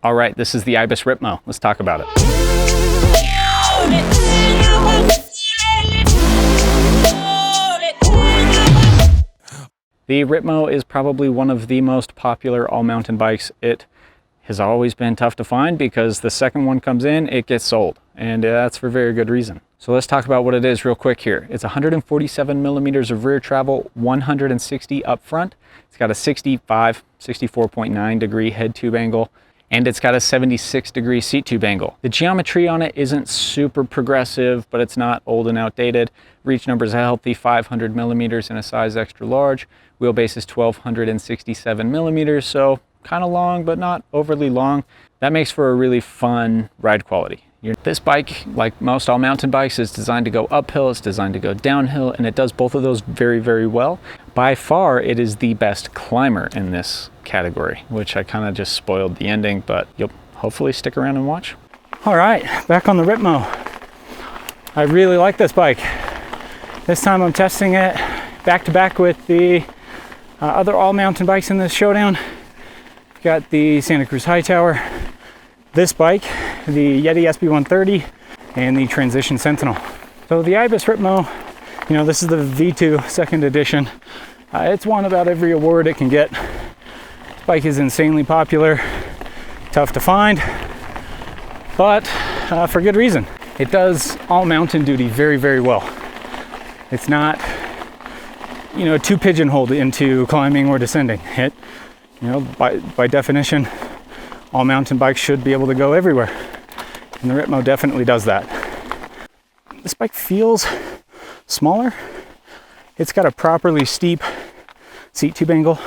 All right, this is the Ibis Ripmo. Let's talk about it. The Ripmo is probably one of the most popular all-mountain bikes. It has always been tough to find because the second one comes in, it gets sold, and that's for very good reason. So let's talk about what it is real quick here. It's 147 millimeters of rear travel, 160 up front. It's got a 64.9 degree head tube angle, and it's got a 76 degree seat tube angle. The geometry on it isn't super progressive, but it's not old and outdated. Reach number is a healthy 500 millimeters in a size extra large. Wheelbase is 1267 millimeters, so kind of long, but not overly long. That makes for a really fun ride quality. This bike, like most all mountain bikes, is designed to go uphill, it's designed to go downhill, and it does both of those very, very well. By far, it is the best climber in this category, which I kind of just spoiled the ending, but you'll hopefully stick around and watch. All right, back on the Ripmo. I really like this bike. This time I'm testing it back to back with the other all mountain bikes in this Showdown. Got the Santa Cruz Hightower, this bike, the Yeti SB130, and the Transition Sentinel. So the Ibis Ripmo, you know, this is the V2 second edition. It's won about every award it can get. This bike is insanely popular, tough to find, but for good reason. It does all mountain duty very, very well. It's not, you know, too pigeonholed into climbing or descending. It, you know, by definition, all mountain bikes should be able to go everywhere. And the Ripmo definitely does that. This bike feels smaller. It's got a properly steep seat tube angle,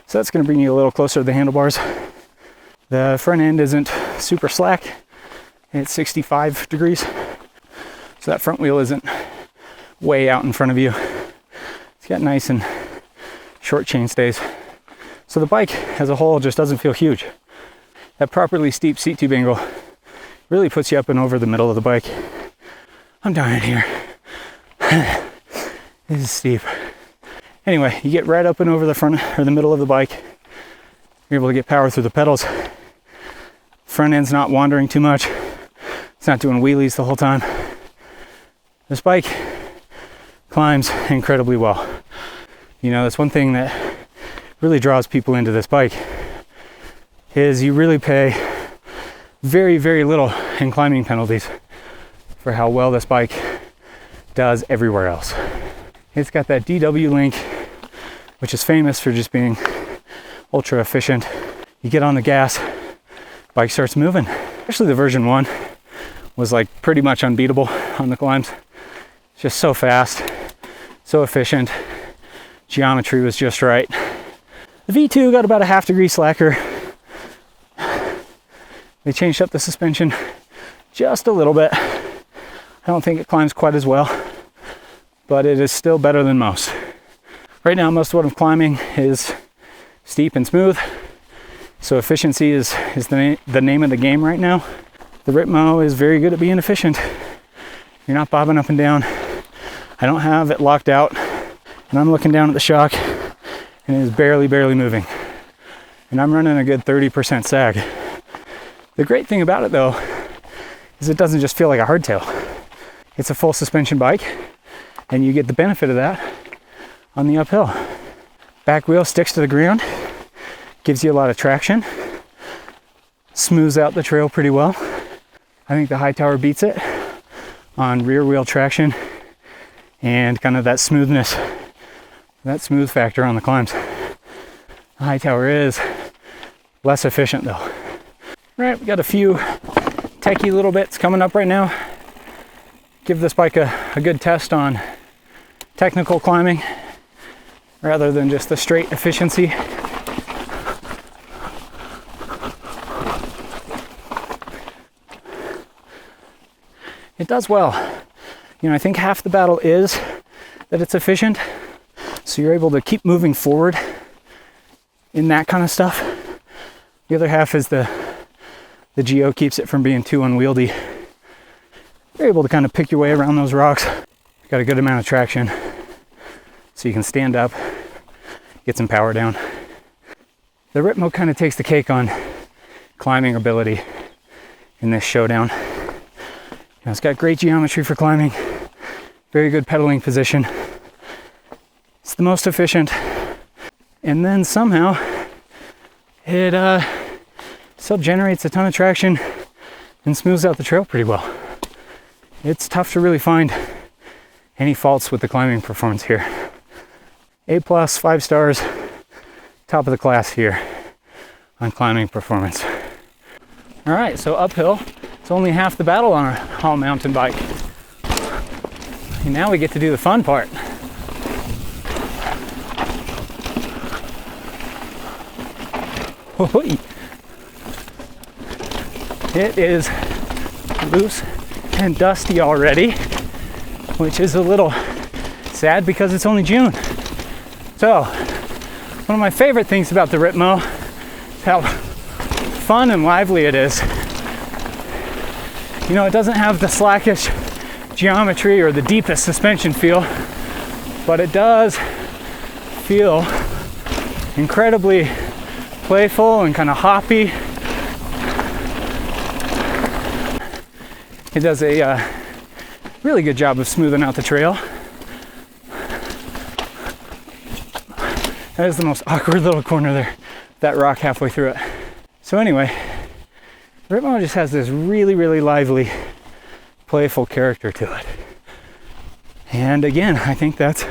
so that's going to bring you a little closer to the handlebars. The front end isn't super slack. It's 65 degrees, so that front wheel isn't way out in front of you. It's got nice and short chain stays. So the bike as a whole just doesn't feel huge. That properly steep seat tube angle really puts you up and over the middle of the bike. I'm dying here. This is steep. Anyway, you get right up and over the front or the middle of the bike. You're able to get power through the pedals. Front end's not wandering too much. It's not doing wheelies the whole time. This bike climbs incredibly well. You know, that's one thing that really draws people into this bike is you really pay very, very little in climbing penalties for how well this bike does everywhere else. It's got that DW link, which is famous for just being ultra efficient. You get on the gas, bike starts moving. Especially the version 1 was like pretty much unbeatable on the climbs. It's just so fast, so efficient. Geometry was just right. The V2 got about a half degree slacker. They changed up the suspension just a little bit. I don't think it climbs quite as well, but it is still better than most. Right now, most of what I'm climbing is steep and smooth, so efficiency is the name of the game right now. The Ripmo is very good at being efficient. You're not bobbing up and down. I don't have it locked out, and I'm looking down at the shock, and it is barely moving. And I'm running a good 30% sag. The great thing about it though, is it doesn't just feel like a hardtail. It's a full suspension bike, and you get the benefit of that on the uphill. Back wheel sticks to the ground, gives you a lot of traction, smooths out the trail pretty well. I think the Hightower beats it on rear wheel traction and kind of that smoothness, that smooth factor on the climbs. The Hightower is less efficient though. All right, we got a few techie little bits coming up right now. Give this bike a good test on technical climbing rather than just the straight efficiency. It does well. You know, I think half the battle is that it's efficient, so you're able to keep moving forward in that kind of stuff. The other half is the geo keeps it from being too unwieldy. You're able to kind of pick your way around those rocks. Got a good amount of traction, so you can stand up, get some power down. The Ripmo kind of takes the cake on climbing ability in this Showdown. It's got great geometry for climbing, very good pedaling position. It's the most efficient. And then somehow it still generates a ton of traction and smooths out the trail pretty well. It's tough to really find any faults with the climbing performance here. A+, 5 stars, top of the class here on climbing performance. All right, so uphill, it's only half the battle on a all mountain bike. And now we get to do the fun part. It is loose and dusty already, which is a little sad because it's only June. So, one of my favorite things about the Ripmo is how fun and lively it is. You know, it doesn't have the slackish geometry or the deepest suspension feel, but it does feel incredibly playful and kind of hoppy. It does a really good job of smoothing out the trail. That is the most awkward little corner there, that rock halfway through it. So anyway, Ripmo just has this really, really lively, playful character to it. And again, I think that's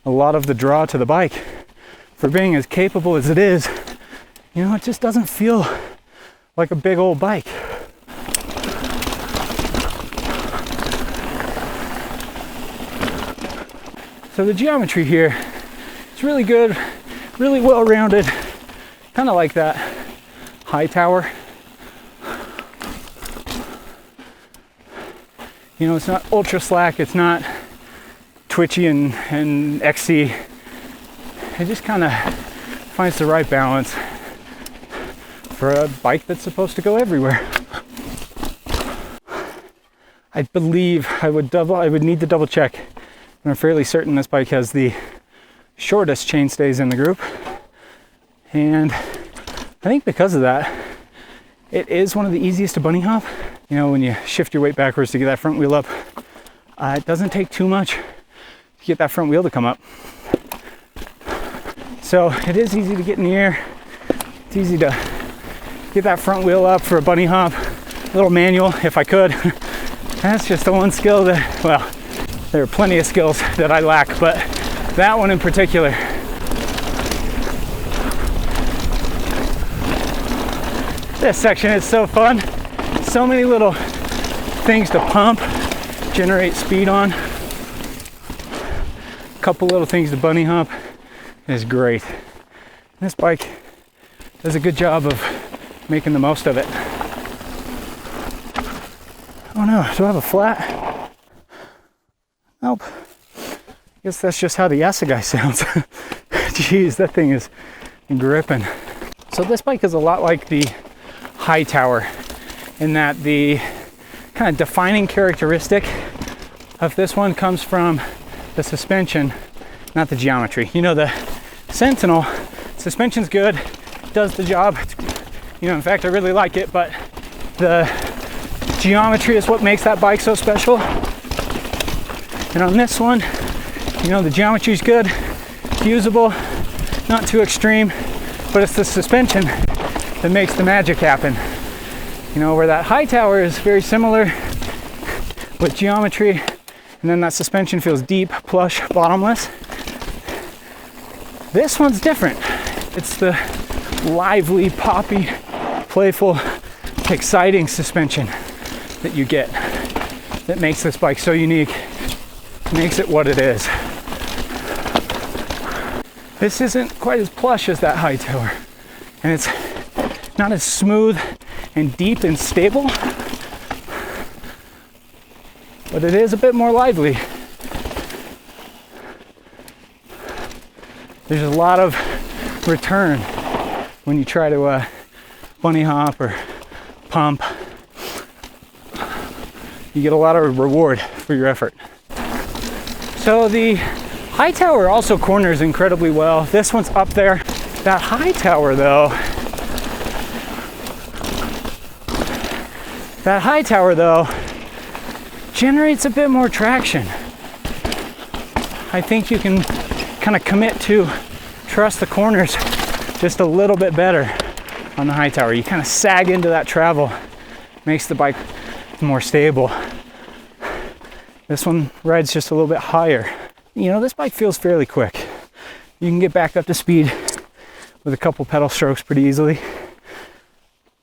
a lot of the draw to the bike. For being as capable as it is, you know, it just doesn't feel like a big old bike. So the geometry here, it's really good, really well-rounded, kind of like that high tower. You know, it's not ultra slack, it's not twitchy and XC. It just kind of finds the right balance for a bike that's supposed to go everywhere. I believe I would need to double check, but I'm fairly certain this bike has the shortest chainstays in the group. And I think because of that, it is one of the easiest to bunny hop. You know, when you shift your weight backwards to get that front wheel up, it doesn't take too much to get that front wheel to come up. So it is easy to get in the air. It's easy to get that front wheel up for a bunny hop. A little manual, if I could. That's just the one skill that, well, there are plenty of skills that I lack, but that one in particular. This section is so fun. So many little things to pump, generate speed on. A couple little things to bunny hop is great. This bike does a good job of making the most of it. Oh no, do I have a flat? Nope. I guess that's just how the Assegai sounds. Jeez, that thing is gripping. So this bike is a lot like the High Tower in that the kind of defining characteristic of this one comes from the suspension, not the geometry. You know, the Sentinel, suspension's good, does the job. You know, in fact, I really like it, but the geometry is what makes that bike so special. And on this one, you know, the geometry's good, usable, not too extreme, but it's the suspension that makes the magic happen. You know, where that High Tower is very similar with geometry, and then that suspension feels deep, plush, bottomless. This one's different. It's the lively, poppy, playful, exciting suspension that you get that makes this bike so unique, makes it what it is. This isn't quite as plush as that High Tower, and it's not as smooth and deep and stable, but it is a bit more lively. There's a lot of return when you try to bunny hop or pump. You get a lot of reward for your effort. So the High Tower also corners incredibly well. This one's up there. That High Tower though, That high tower though generates a bit more traction. I think you can kind of commit to trust the corners just a little bit better on the high tower. You kind of sag into that travel, makes the bike more stable. This one rides just a little bit higher. You know, this bike feels fairly quick. You can get back up to speed with a couple pedal strokes pretty easily.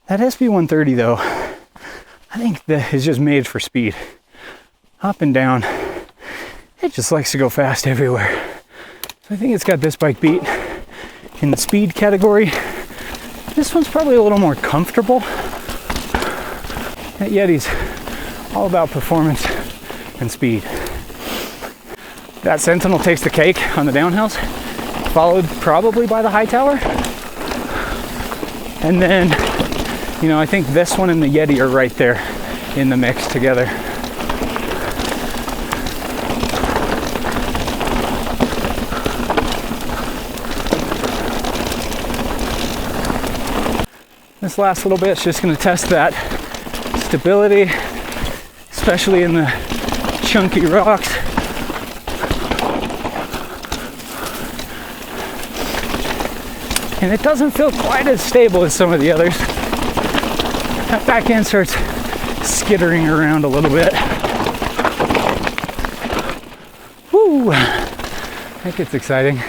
That SB130 though, I think that is just made for speed. Up and down, it just likes to go fast everywhere. So I think it's got this bike beat in the speed category. This one's probably a little more comfortable. That Yeti's all about performance and speed. That Sentinel takes the cake on the downhills, followed probably by the high tower. And then, you know, I think this one and the Yeti are right there in the mix together. This last little bit is just going to test that stability, especially in the chunky rocks. And it doesn't feel quite as stable as some of the others. That back end starts skittering around a little bit. Woo! That gets exciting.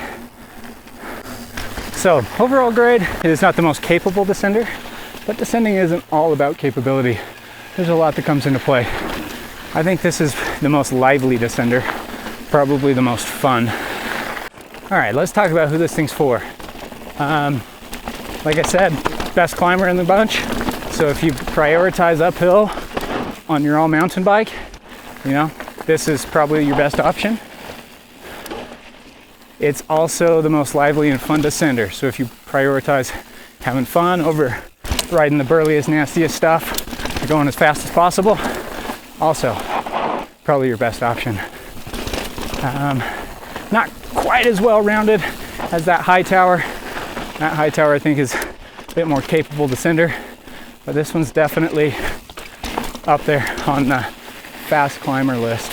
So, overall grade, it is not the most capable descender, but descending isn't all about capability. There's a lot that comes into play. I think this is the most lively descender, probably the most fun. All right, let's talk about who this thing's for. Like I said, best climber in the bunch. So if you prioritize uphill on your all-mountain bike, you know, this is probably your best option. It's also the most lively and fun descender. So if you prioritize having fun over riding the burliest, nastiest stuff, going as fast as possible, also probably your best option. Not quite as well-rounded as that high tower. That high tower I think is a bit more capable descender, but this one's definitely up there on the fast climber list.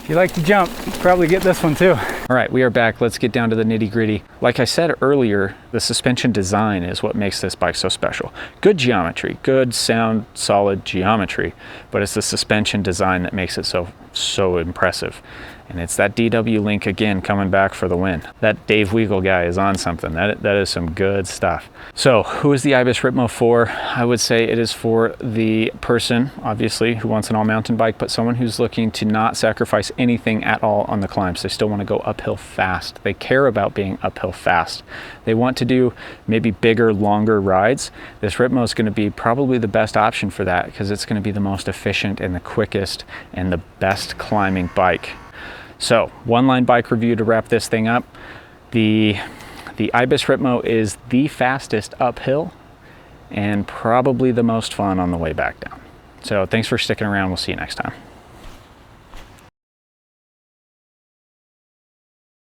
If you like to jump, probably get this one too. All right, we are back. Let's get down to the nitty gritty. Like I said earlier, the suspension design is what makes this bike so special. Good geometry, good sound, solid geometry, but it's the suspension design that makes it so impressive. And it's that DW link again coming back for the win. That Dave Weigel guy is on something. That is some good stuff. So who is the Ibis Ripmo for? I would say it is for the person, obviously, who wants an all-mountain bike, but someone who's looking to not sacrifice anything at all on the climbs. They still want to go uphill fast. They care about being uphill fast. They want to do maybe bigger, longer rides. This Ripmo is going to be probably the best option for that because it's going to be the most efficient and the quickest and the best climbing bike. So, one-line bike review to wrap this thing up. The Ibis Ripmo is the fastest uphill and probably the most fun on the way back down. So, thanks for sticking around. We'll see you next time.